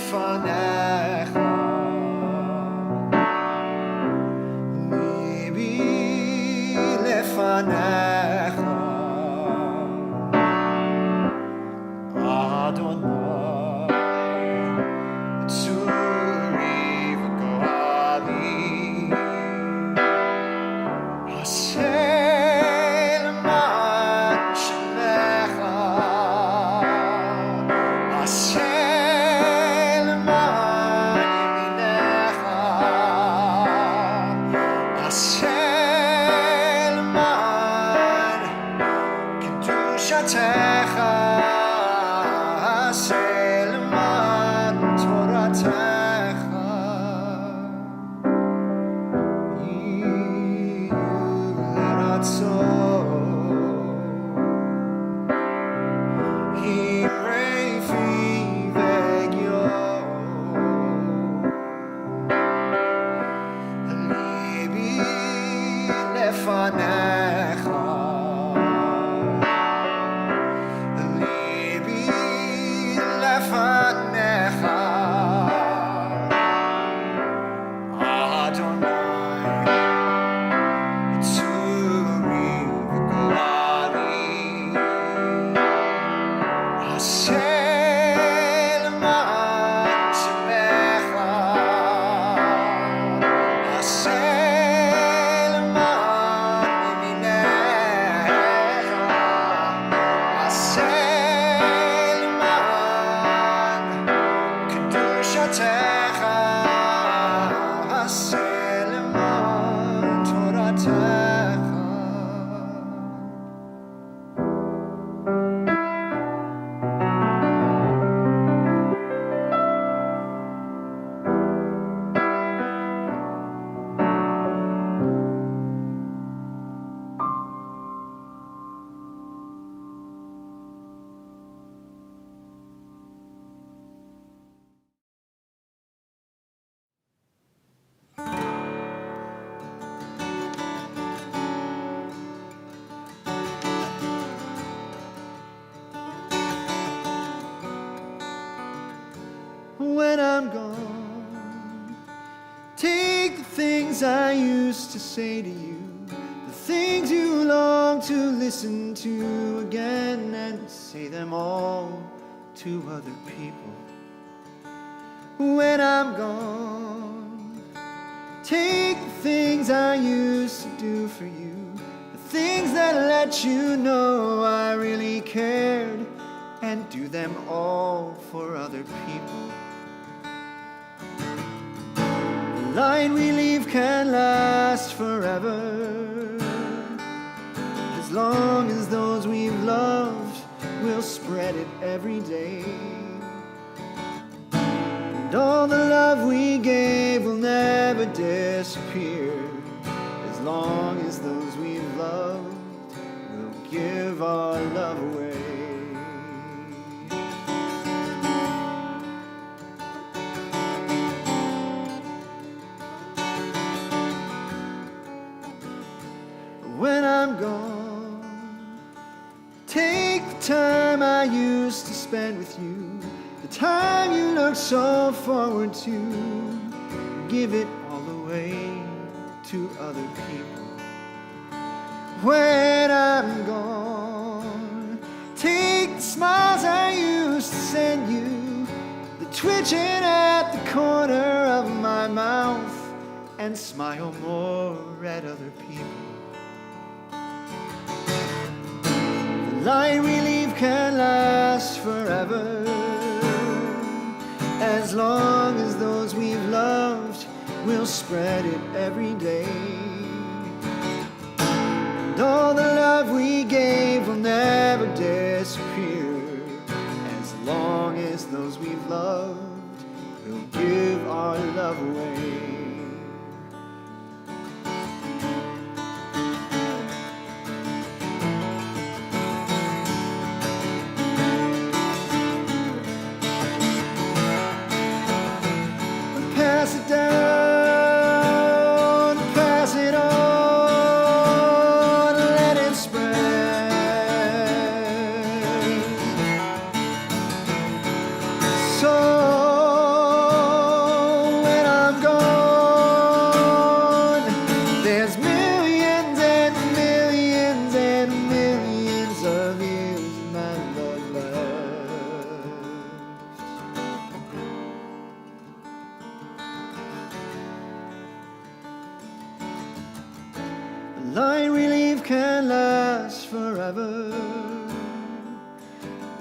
lefanecha, libi lefanecha, Adonai, tzuri v'gali, aseh l'man shemecha, aseh l'man yeminecha, aseh l'man kedushatecha, aseh l'man toratecha. When I'm gone, take the things I used to say to you, the things you long to listen to again, and say them all to other people. When I'm gone, take the things I used to do for you, the things that let you know I really cared, and do them all for other people. The light we leave can last forever, as long as those we've loved will spread it every day. And all the love we gave will never disappear, as long as those we've loved will give our love away. When I'm gone, take the time I used to spend with you, the time you look so forward to, give it all away to other people. When I'm gone, take the smiles I used to send you, the twitching at the corner of my mouth, and smile more at other people. The light we leave can last forever, as long as those we've loved will spread it every day. And all the love we gave will never disappear, as long as those we've loved will give our love away. Pass it down, pass it on, let it spread. So light we leave can last forever,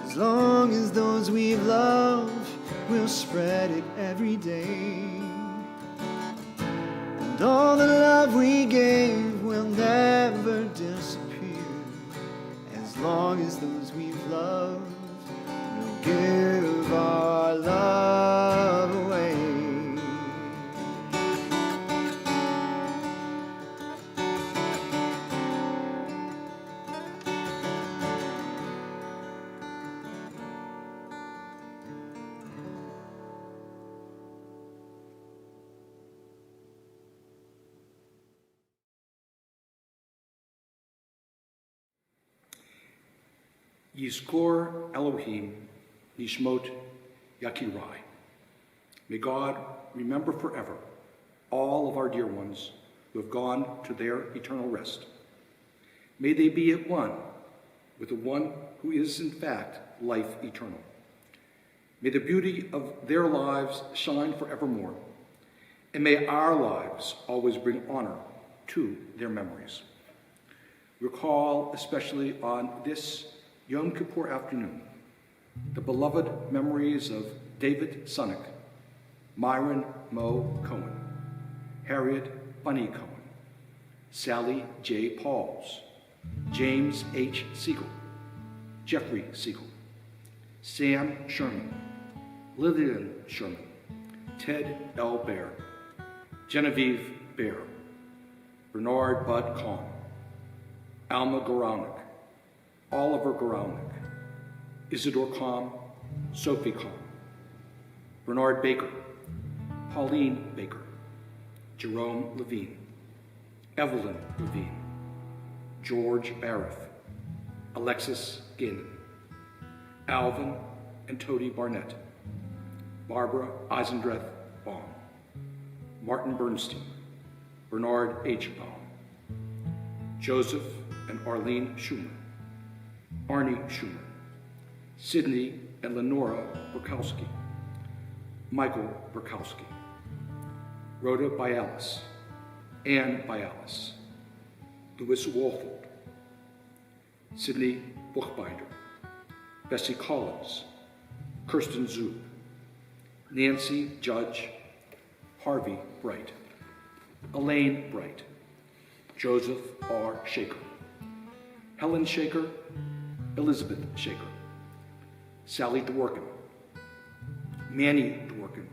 as long as those we've loved will spread it every day. And all the love we gave will never disappear, as long as those we've loved will give our love away. Yizkor Elohim Nishmot Yakirai. May God remember forever all of our dear ones who have gone to their eternal rest. May they be at one with the one who is in fact life eternal. May the beauty of their lives shine forevermore, and may our lives always bring honor to their memories. Recall especially on this Yom Kippur afternoon the beloved memories of David Sonic, Myron Mo Cohen, Harriet Bunny Cohen, Sally J. Pauls, James H. Siegel, Jeffrey Siegel, Sam Sherman, Lillian Sherman, Ted L. Bear, Genevieve Bear, Bernard Bud Kahn, Alma Goralnik, Oliver Goralnik, Isidore Kahn, Sophie Kahn, Bernard Baker, Pauline Baker, Jerome Levine, Evelyn Levine, George Barrett, Alexis Gannon, Alvin and Tody Barnett, Barbara Eisendreth Baum, Martin Bernstein, Bernard H. Baum, Joseph and Arlene Schumer, Arnie Schumer, Sydney and Lenora Burkowski, Michael Burkowski, Rhoda Bialis, Ann Bialis, Louis Wolfold, Sydney Buchbinder, Bessie Collins, Kirsten Zub, Nancy Judge, Harvey Bright, Elaine Bright, Joseph R. Shaker, Helen Shaker, Elizabeth Shaker, Sally Dworkin, Manny Dworkin,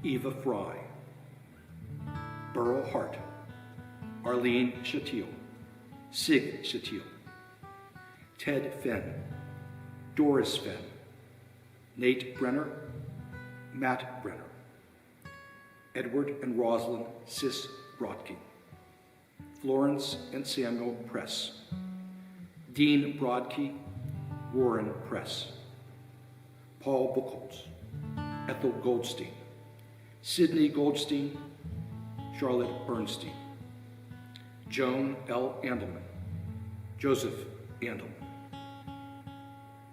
Eva Fry, Burl Hart, Arlene Shatil, Sig Shatil, Ted Fenn, Doris Fenn, Nate Brenner, Matt Brenner, Edward and Rosalind Sis Brodke, Florence and Samuel Press, Dean Brodke, Warren Press, Paul Buchholz, Ethel Goldstein, Sidney Goldstein, Charlotte Bernstein, Joan L. Andelman, Joseph Andelman,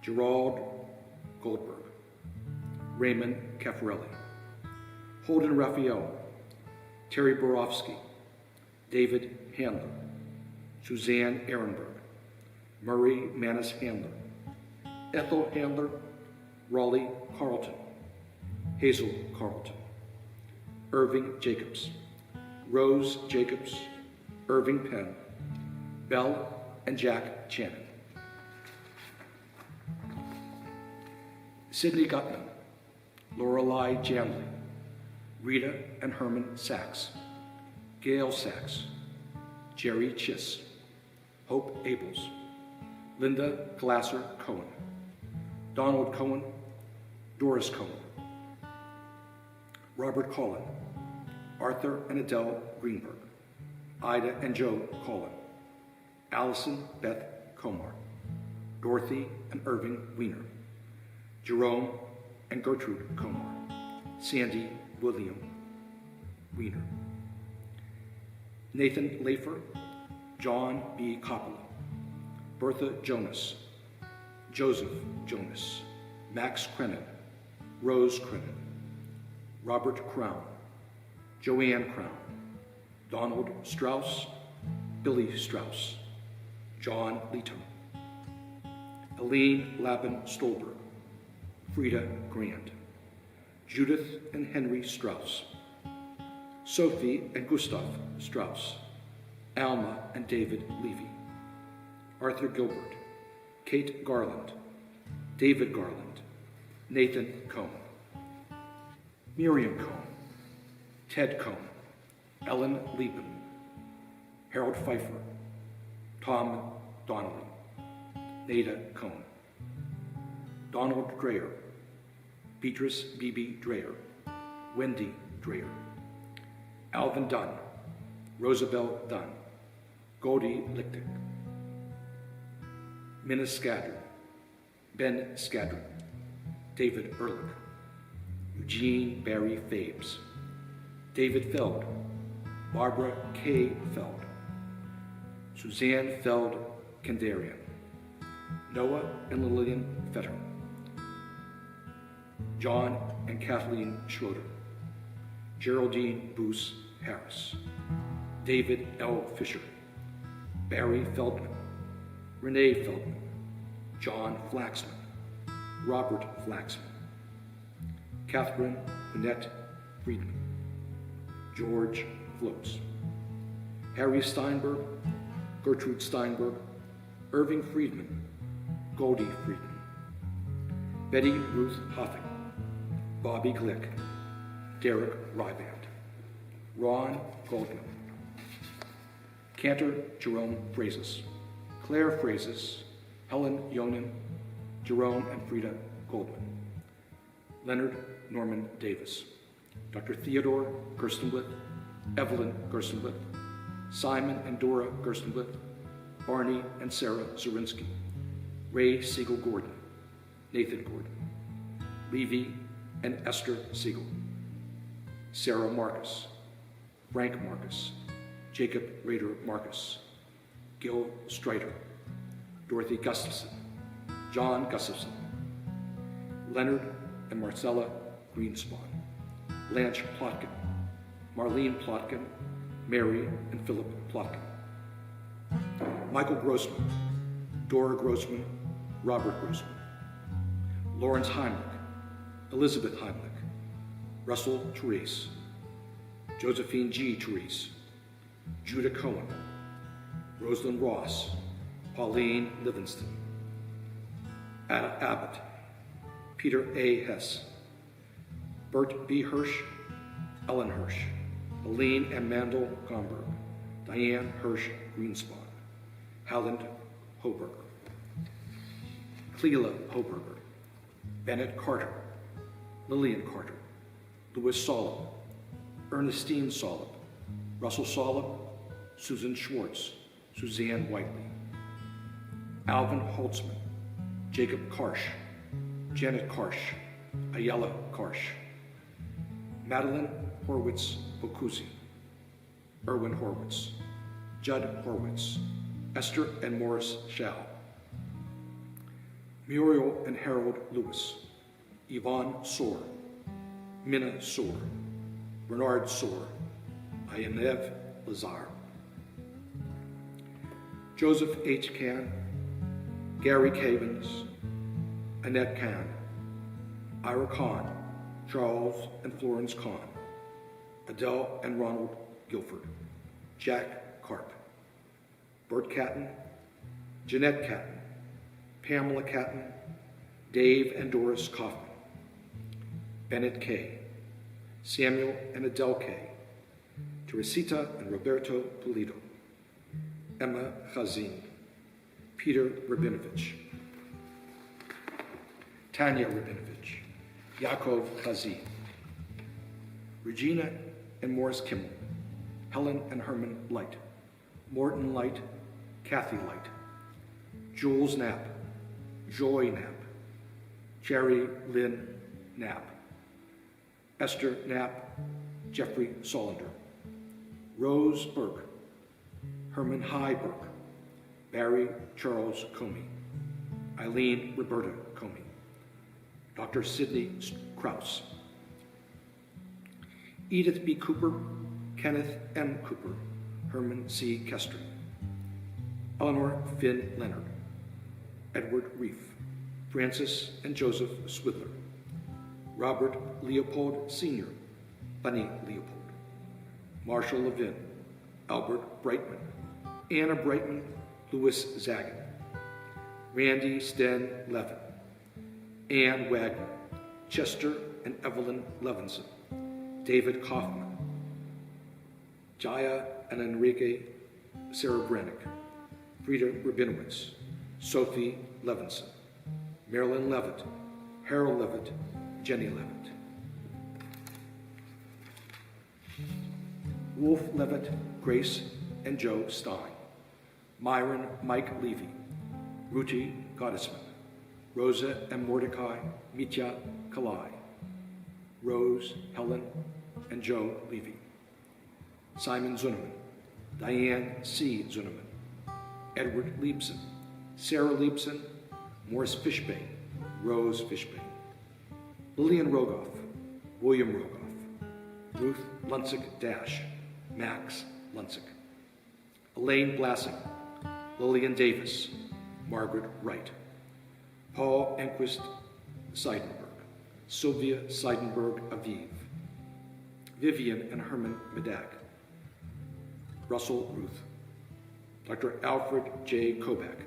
Gerald Goldberg, Raymond Caffarelli, Holden Raphael, Terry Borofsky, David Handler, Suzanne Ehrenberg, Murray Manis Handler, Ethel Handler, Raleigh Carlton, Hazel Carlton, Irving Jacobs, Rose Jacobs, Irving Penn, Belle and Jack Channon, Sidney Gutman, Lorelei Janley, Rita and Herman Sachs, Gail Sachs, Jerry Chiss, Hope Abels, Linda Glasser Cohen, Donald Cohen, Doris Cohen, Robert Collin, Arthur and Adele Greenberg, Ida and Joe Collin, Allison Beth Comar, Dorothy and Irving Wiener, Jerome and Gertrude Comar, Sandy William Wiener, Nathan Lafer, John B. Coppola, Bertha Jonas, Joseph Jonas, Max Crennan, Rose Crennan, Robert Crown, Joanne Crown, Donald Strauss, Billy Strauss, John Leto, Aline Laban Stolberg, Frida Grant, Judith and Henry Strauss, Sophie and Gustav Strauss, Alma and David Levy, Arthur Gilbert, Kate Garland, David Garland, Nathan Cohn, Miriam Cohn, Ted Cohn, Ellen Lieben, Harold Pfeiffer, Tom Donnelly, Nada Cohn, Donald Dreyer, Beatrice Beebe Dreyer, Wendy Dreyer, Alvin Dunn, Rosabelle Dunn, Goldie Lichtig, Minna Skadden, Ben Skadden, David Ehrlich, Eugene Barry Fabes, David Feld, Barbara K. Feld, Suzanne Feld Kendarian, Noah and Lillian Fetter, John and Kathleen Schroeder, Geraldine Boos Harris, David L. Fisher, Barry Feldman, Renee Feldman, John Flaxman, Robert Flaxman, Catherine Annette Friedman, George Floats, Harry Steinberg, Gertrude Steinberg, Irving Friedman, Goldie Friedman, Betty Ruth Hoffing, Bobby Glick, Derek Ryband, Ron Goldman, Cantor Jerome Frazis, Claire Frazis, Helen Yonan, Jerome and Frida Goldman, Leonard Norman Davis, Dr. Theodore Gerstenblith, Evelyn Gerstenblith, Simon and Dora Gerstenblith, Barney and Sarah Zorinsky, Ray Siegel Gordon, Nathan Gordon, Levy and Esther Siegel, Sarah Marcus, Frank Marcus, Jacob Rader Marcus, Gil Streiter, Dorothy Gustafson, John Gustafson, Leonard and Marcella Greenspan, Blanche Plotkin, Marlene Plotkin, Mary and Philip Plotkin, Michael Grossman, Dora Grossman, Robert Grossman, Lawrence Heimlich, Elizabeth Heimlich, Russell Therese, Josephine G. Therese, Judah Cohen, Rosalind Ross, Pauline Livingston, Ada Abbott, Peter A. Hess, Bert B. Hirsch, Ellen Hirsch, Aline and Mandel Gomberg, Diane Hirsch Greenspan, Howland Hoberger, Cleela Hoberger, Bennett Carter, Lillian Carter, Louis Solomon, Ernestine Solomon, Russell Solomon, Susan Schwartz, Suzanne Whiteley, Alvin Holtzman, Jacob Karsh, Janet Karsh, Ayala Karsh, Madeline Horwitz Bokusi, Erwin Horwitz, Judd Horwitz, Esther and Morris Schau, Muriel and Harold Lewis, Yvonne Soar, Minna Soar, Bernard Soar, Ayanev Lazar, Joseph H. Kahn, Gary Cavens, Annette Kahn, Ira Kahn, Charles and Florence Kahn, Adele and Ronald Guilford, Jack Karp, Bert Catton, Jeanette Catton, Pamela Catton, Dave and Doris Kaufman, Bennett K., Samuel and Adele K., Teresita and Roberto Pulido, Emma Chazin, Peter Rabinovich, Tanya Rabinovich, Yaakov Chazin, Regina and Morris Kimmel, Helen and Herman Light, Morton Light, Kathy Light, Jules Knapp, Joy Knapp, Jerry Lynn Knapp, Esther Knapp, Jeffrey Solander, Rose Burke, Herman High Burke, Barry Charles Comey, Eileen Roberta Comey, Dr. Sidney Krause, Edith B. Cooper, Kenneth M. Cooper, Herman C. Kester, Eleanor Finn Leonard, Edward Reef, Francis and Joseph Swidler, Robert Leopold Sr., Bunny Leopold, Marshall Levin, Albert Brightman, Anna Brightman, Louis Zagan, Randy Sten Levin, Ann Wagner, Chester and Evelyn Levinson, David Kaufman, Jaya and Enrique Serebranic, Frida Rabinowitz, Sophie Levinson, Marilyn Levitt, Harold Levitt, Jenny Levitt. Wolf Levitt, Grace and Joe Stein, Myron Mike Levy, Ruti Gottesman, Rosa and Mordecai Mitya Kalai, Rose, Helen, and Joe Levy, Simon Zuniman, Diane C. Zuniman, Edward Liebson, Sarah Liebson, Morris Fishbane, Rose Fishbane, Lillian Rogoff, William Rogoff, Ruth Luncic Dash, Max Luncic, Elaine Blassing, Lillian Davis, Margaret Wright, Paul Enquist Seidenberg, Sylvia Seidenberg Aviv, Vivian and Herman Medak, Russell Ruth, Dr. Alfred J. Kobach,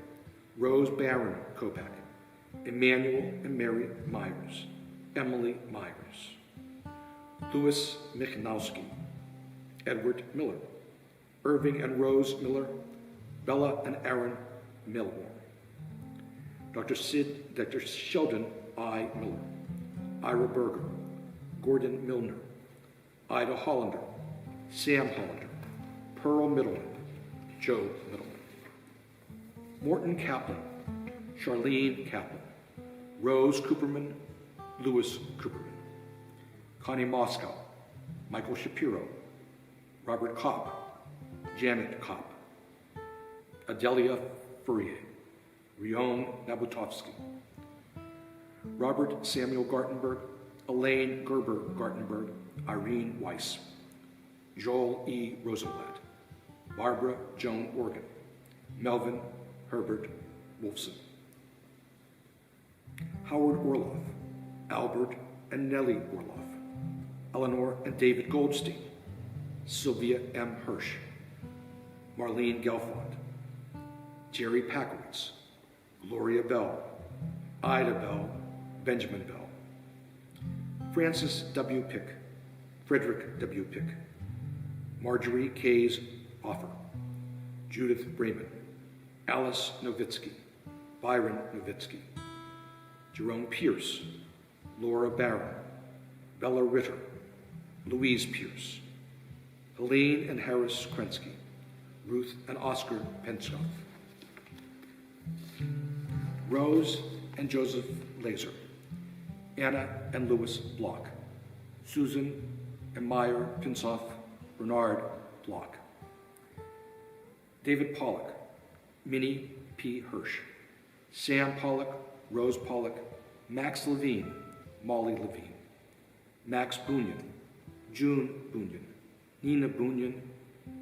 Rose Barron Kobach, Emmanuel and Mary Myers, Emily Myers, Louis Michnowski, Edward Miller, Irving and Rose Miller, Bella and Aaron Milmore, Dr. Sheldon I. Miller, Ira Berger, Gordon Milner, Ida Hollander, Sam Hollander, Pearl Middleman, Joe Middleman, Morton Kaplan, Charlene Kaplan, Rose Cooperman, Louis Cooperman, Connie Moscow, Michael Shapiro, Robert Kopp, Janet Kopp, Adelia Fourier, Rion Nabutovsky, Robert Samuel Gartenberg, Elaine Gerber Gartenberg, Irene Weiss, Joel E. Rosenblatt, Barbara Joan Organ, Melvin Herbert Wolfson, Howard Orloff, Albert and Nellie Orloff, Eleanor and David Goldstein, Sylvia M. Hirsch, Marlene Gelfond, Jerry Packowitz, Gloria Bell, Ida Bell, Benjamin Bell, Francis W. Pick, Frederick W. Pick, Marjorie Kays Offer, Judith Brayman, Alice Novitsky, Byron Novitsky, Jerome Pierce, Laura Barron, Bella Ritter, Louise Pierce, Helene and Harris Krensky, Ruth and Oscar Penskoff, Rose and Joseph Laser, Anna and Louis Block, Susan and Meyer Pinsoff, Bernard Block, David Pollock, Minnie P. Hirsch, Sam Pollock, Rose Pollock, Max Levine, Molly Levine, Max Bunyan, June Bunyan, Nina Bunyan,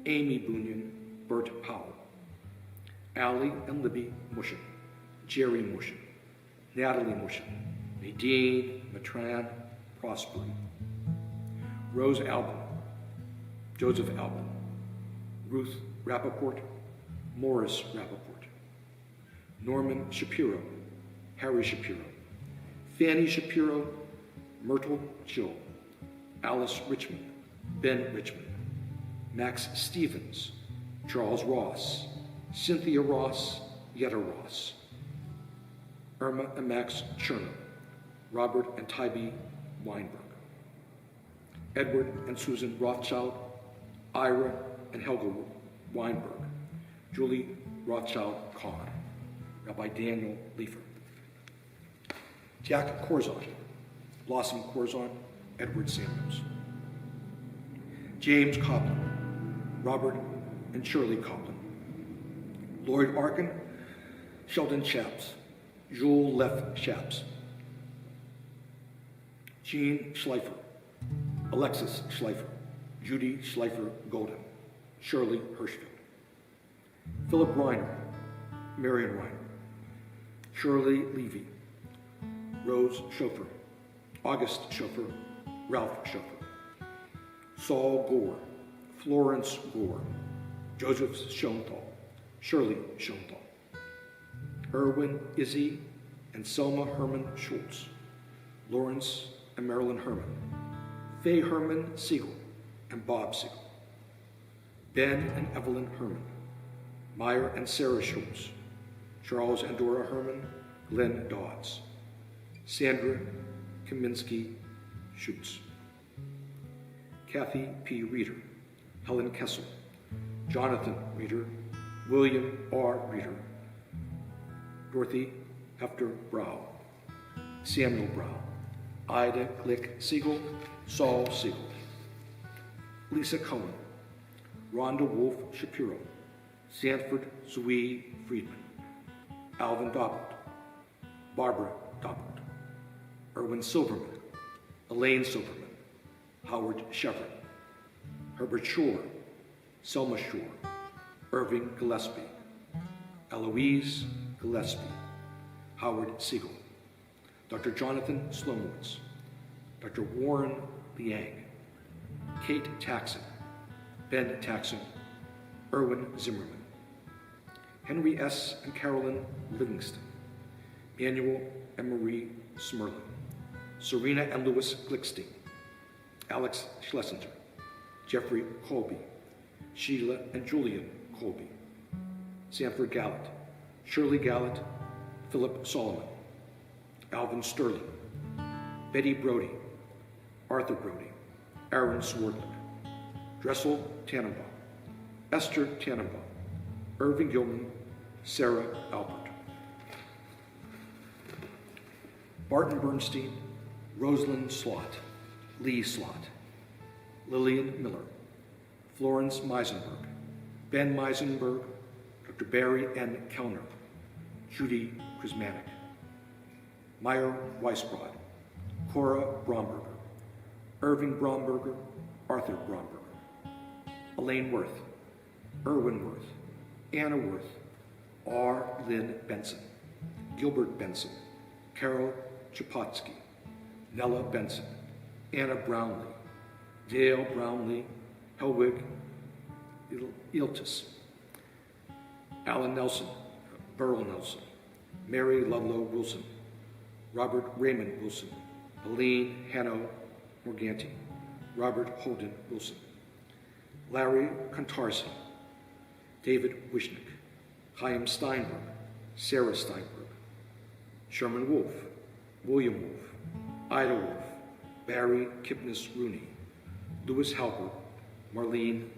Amy Bunyan, Bert Powell, Allie and Libby Mushin, Jerry Mushin, Natalie Mushin, Nadine, Matran, Prosperi, Rose Albin, Joseph Albin, Ruth Rappaport, Morris Rappaport, Norman Shapiro, Harry Shapiro, Fanny Shapiro, Myrtle Chill, Alice Richmond, Ben Richmond, Max Stevens, Charles Ross, Cynthia Ross, Yetta Ross, Irma and Max Chernow, Robert and Tybee Weinberg, Edward and Susan Rothschild, Ira and Helga Weinberg, Julie Rothschild Kahn, Rabbi Daniel Leifer, Jack Corzon, Blossom Corzon, Edward Samuels, James Copland, Robert and Shirley Copland, Lloyd Arkin, Sheldon Chaps, Joel Leff Chaps, Jean Schleifer, Alexis Schleifer, Judy Schleifer Golden, Shirley Hirschfield, Philip Reiner, Marion Reiner, Shirley Levy, Rose Schofer, August Schofer, Ralph Schofer, Saul Gore, Florence Gore, Joseph Schoenthal, Shirley Schoenthal, Erwin Izzy and Selma Herman Schultz, Lawrence and Marilyn Herman, Faye Herman Siegel and Bob Siegel, Ben and Evelyn Herman, Meyer and Sarah Schultz, Charles and Dora Herman, Glenn Dodds, Sandra Kaminsky Schutz, Kathy P. Reeder, Helen Kessel, Jonathan Reeder, William R. Reeder, Dorothy Hefter Brow, Samuel Brow, Ida Glick Siegel, Saul Siegel, Lisa Cohen, Rhonda Wolf Shapiro, Sanford Zui Friedman, Alvin Dobbert, Barbara Dobbert, Erwin Silverman, Elaine Silverman, Howard Shevard, Herbert Shore, Selma Shore, Irving Gillespie, Eloise Gillespie, Howard Siegel, Dr. Jonathan Slomowitz, Dr. Warren Liang, Kate Taxon, Ben Taxon, Erwin Zimmerman, Henry S. and Carolyn Livingston, Manuel and Marie Smerlin, Serena and Louis Glickstein, Alex Schlesinger, Jeffrey Colby, Sheila and Julian Colby, Sanford Gallant, Shirley Gallant, Philip Solomon, Alvin Sterling, Betty Brody, Arthur Brody, Aaron Swordlick, Dressel Tannenbaum, Esther Tannenbaum, Irving Gilman, Sarah Albert, Barton Bernstein, Rosalind Slott, Lee Slott, Lillian Miller, Florence Meisenberg, Ben Meisenberg, Dr. Barry N. Kellner, Judy Prismatic, Meyer Weisbrod, Cora Bromberger, Irving Bromberger, Arthur Bromberger, Elaine Worth, Erwin Worth, Anna Worth, R. Lynn Benson, Gilbert Benson, Carol Chapotsky, Nella Benson, Anna Brownlee, Dale Brownlee, Helwig Iltis, Alan Nelson, Burl Nelson, Mary Ludlow Wilson, Robert Raymond Wilson, Helene Hanno Morganti, Robert Holden Wilson, Larry Contarsi, David Wishnick, Chaim Steinberg, Sarah Steinberg, Sherman Wolf, William Wolf, Ida Wolf, Barry Kipnis Rooney, Louis Halper, Marlene,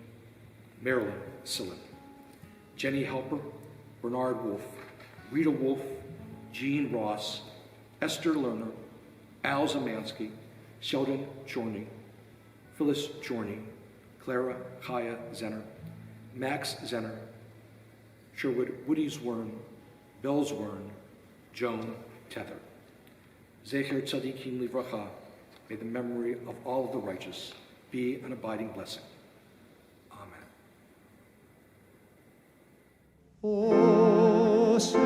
Marilyn Sillen, Jenny Halper, Bernard Wolf, Rita Wolf, Jean Ross, Esther Lerner, Al Zamansky, Sheldon Chorney, Phyllis Chorney, Clara Kaya Zenner, Max Zenner, Sherwood Woody Zwern, Bell Zwern, Joan Tether. Zecher Tzadikim Livracha, may the memory of all of the righteous be an abiding blessing. Amen. O se